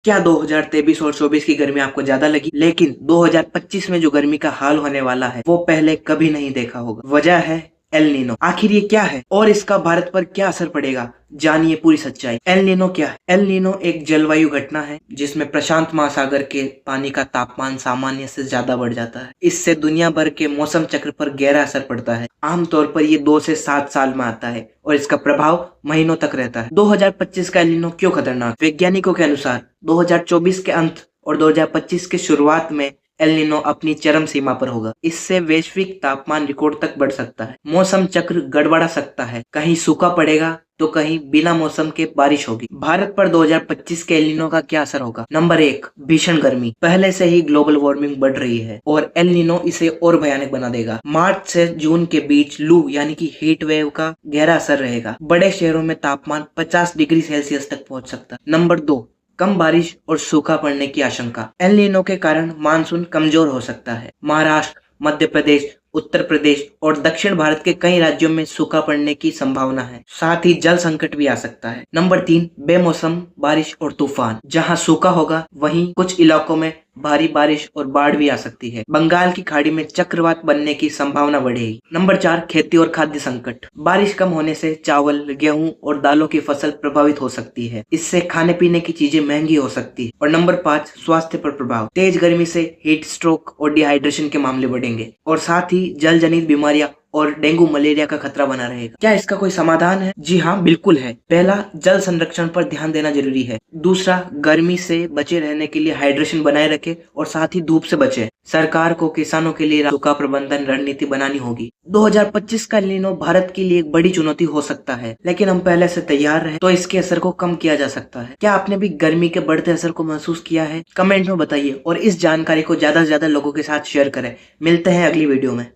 क्या 2023 और 24 की गर्मी आपको ज्यादा लगी? लेकिन 2025 में जो गर्मी का हाल होने वाला है वो पहले कभी नहीं देखा होगा। वजह है एल नीनो। आखिर ये क्या है और इसका भारत पर क्या असर पड़ेगा? जानिए पूरी सच्चाई। एल नीनो क्या है? एल नीनो एक जलवायु घटना है जिसमें प्रशांत महासागर के पानी का तापमान सामान्य से ज्यादा बढ़ जाता है। इससे दुनिया भर के मौसम चक्र पर गहरा असर पड़ता है। आमतौर पर ये 2 से 7 साल में आता है और इसका प्रभाव महीनों तक रहता है। 2025 का एल नीनो क्यों खतरनाक? वैज्ञानिकों के अनुसार 2024 के अंत और 2025 के शुरुआत में एल नीनो अपनी चरम सीमा पर होगा। इससे वैश्विक तापमान रिकॉर्ड तक बढ़ सकता है, मौसम चक्र गड़बड़ा सकता है, कहीं सूखा पड़ेगा तो कहीं बिना मौसम के बारिश होगी। भारत पर 2025 के एल नीनो का क्या असर होगा? नंबर 1, भीषण गर्मी। पहले से ही ग्लोबल वार्मिंग बढ़ रही है और एल नीनो इसे और भयानक बना देगा। मार्च से जून के बीच लू यानी कि हीट वेव का गहरा असर रहेगा। बड़े शहरों में तापमान 50 डिग्री सेल्सियस तक पहुंच सकता है। नंबर 2, कम बारिश और सूखा पड़ने की आशंका। एल नीनो के कारण मानसून कमजोर हो सकता है। महाराष्ट्र, मध्य प्रदेश, उत्तर प्रदेश और दक्षिण भारत के कई राज्यों में सूखा पड़ने की संभावना है। साथ ही जल संकट भी आ सकता है। नंबर 3, बेमौसम बारिश और तूफान। जहां सूखा होगा वहीं कुछ इलाकों में भारी बारिश और बाढ़ भी आ सकती है। बंगाल की खाड़ी में चक्रवात बनने की संभावना बढ़ेगी। नंबर 4, खेती और खाद्य संकट। बारिश कम होने से चावल, गेहूं और दालों की फसल प्रभावित हो सकती है। इससे खाने पीने की चीजें महंगी हो सकती है। और नंबर 5, स्वास्थ्य पर प्रभाव। तेज गर्मी से हीट स्ट्रोक और डिहाइड्रेशन के मामले बढ़ेंगे और साथ ही जल जनित बीमारियां और डेंगू मलेरिया का खतरा बना रहेगा। क्या इसका कोई समाधान है? जी हाँ, बिल्कुल है। पहला, जल संरक्षण पर ध्यान देना जरूरी है। दूसरा, गर्मी से बचे रहने के लिए हाइड्रेशन बनाए रखे और साथ ही धूप से बचे। सरकार को किसानों के लिए सूखा प्रबंधन रणनीति बनानी होगी। 2025 का एल नीनो भारत के लिए एक बड़ी चुनौती हो सकता है, लेकिन हम पहले से तैयार रहे तो इसके असर को कम किया जा सकता है। क्या आपने भी गर्मी के बढ़ते असर को महसूस किया है? कमेंट में बताइए और इस जानकारी को ज्यादा से ज्यादा लोगों के साथ शेयर करें। मिलते हैं अगली वीडियो में।